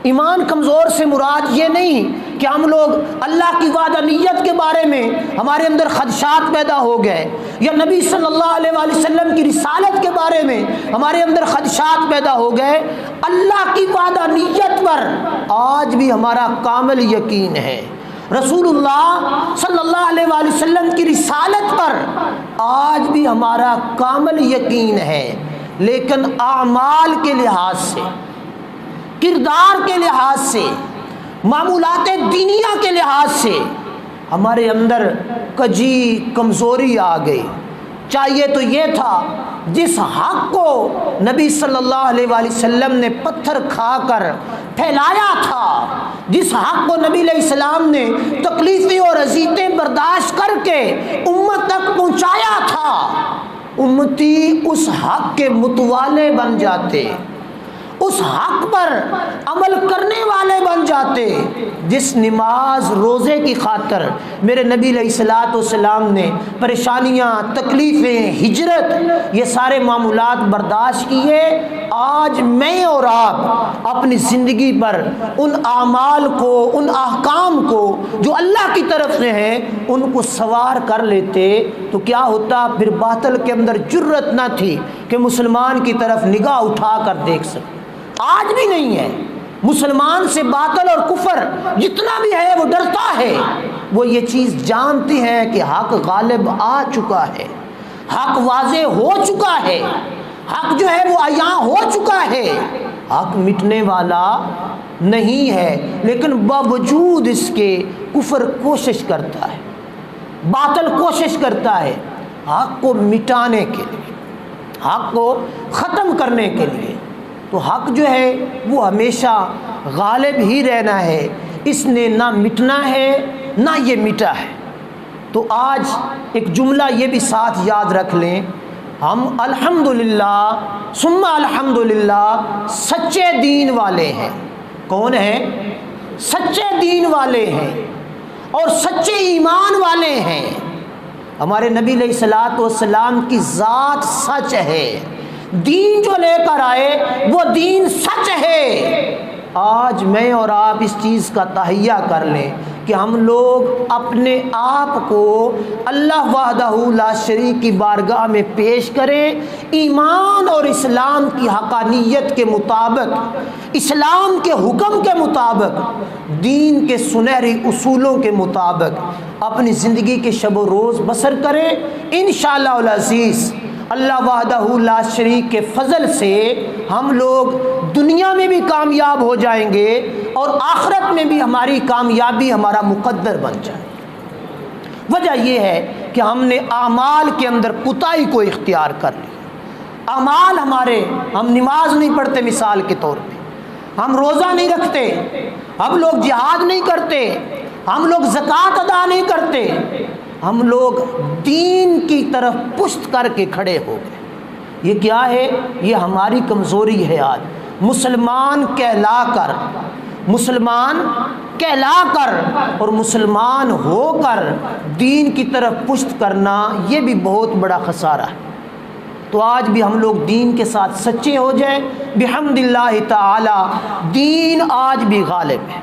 ایمان کمزور سے مراد یہ نہیں کہ ہم لوگ اللہ کی وحدانیت کے بارے میں ہمارے اندر خدشات پیدا ہو گئے، یا نبی صلی اللہ علیہ وآلہ وسلم کی رسالت کے بارے میں ہمارے اندر خدشات پیدا ہو گئے۔ اللہ کی وحدانیت پر آج بھی ہمارا کامل یقین ہے، رسول اللہ صلی اللہ علیہ وآلہ وسلم کی رسالت پر آج بھی ہمارا کامل یقین ہے، لیکن اعمال کے لحاظ سے، کردار کے لحاظ سے، معمولات دینیہ کے لحاظ سے ہمارے اندر کجی کمزوری آ گئی۔ چاہیے تو یہ تھا جس حق کو نبی صلی اللہ علیہ وآلہ وسلم نے پتھر کھا کر پھیلایا تھا، جس حق کو نبی علیہ السلام نے تکلیفیں اور اذیتیں برداشت کر کے امت تک پہنچایا تھا، امتی اس حق کے متوالے بن جاتے، اس حق پر عمل کرنے والے بن جاتے، جس نماز روزے کی خاطر میرے نبی علیہ الصلوۃ والسلام نے پریشانیاں، تکلیفیں، ہجرت، یہ سارے معاملات برداشت کیے۔ آج میں اور آپ اپنی زندگی پر ان اعمال کو، ان احکام کو جو اللہ کی طرف سے ہیں، ان کو سوار کر لیتے تو کیا ہوتا؟ پھر باطل کے اندر جرت نہ تھی کہ مسلمان کی طرف نگاہ اٹھا کر دیکھ سکے۔ آج بھی نہیں ہے۔ مسلمان سے باطل اور کفر جتنا بھی ہے وہ ڈرتا ہے، وہ یہ چیز جانتی ہے کہ حق غالب آ چکا ہے، حق واضح ہو چکا ہے، حق جو ہے وہ عیاں ہو چکا ہے، حق مٹنے والا نہیں ہے، لیکن باوجود اس کے کفر کوشش کرتا ہے، باطل کوشش کرتا ہے حق کو مٹانے کے لیے، حق کو ختم کرنے کے لیے۔ تو حق جو ہے وہ ہمیشہ غالب ہی رہنا ہے، اس نے نہ مٹنا ہے نہ یہ مٹا ہے۔ تو آج ایک جملہ یہ بھی ساتھ یاد رکھ لیں، ہم الحمدللہ ثم الحمدللہ سچے دین والے ہیں۔ کون ہیں؟ سچے دین والے ہیں اور سچے ایمان والے ہیں۔ ہمارے نبی علیہ الصلوۃ والسلام کی ذات سچ ہے، دین جو لے کر آئے وہ دین سچ ہے۔ آج میں اور آپ اس چیز کا تہیہ کر لیں کہ ہم لوگ اپنے آپ کو اللہ وحدہ لا شریک کی بارگاہ میں پیش کریں، ایمان اور اسلام کی حقانیت کے مطابق، اسلام کے حکم کے مطابق، دین کے سنہری اصولوں کے مطابق اپنی زندگی کے شب و روز بسر کریں۔ انشاءاللہ العزیز اللہ وحدہ لا شریک کے فضل سے ہم لوگ دنیا میں بھی کامیاب ہو جائیں گے اور آخرت میں بھی ہماری کامیابی ہمارا مقدر بن جائے۔ وجہ یہ ہے کہ ہم نے اعمال کے اندر کوتاہی کو اختیار کر لیا۔ اعمال ہمارے، ہم نماز نہیں پڑھتے مثال کے طور پہ، ہم روزہ نہیں رکھتے، ہم لوگ جہاد نہیں کرتے، ہم لوگ زکوٰۃ ادا نہیں کرتے، ہم لوگ دین کی طرف پشت کر کے کھڑے ہو گئے۔ یہ کیا ہے؟ یہ ہماری کمزوری ہے۔ آج مسلمان کہلا کر اور مسلمان ہو کر دین کی طرف پشت کرنا، یہ بھی بہت بڑا خسارہ ہے۔ تو آج بھی ہم لوگ دین کے ساتھ سچے ہو جائیں، بحمد اللہ تعالی دین آج بھی غالب ہے۔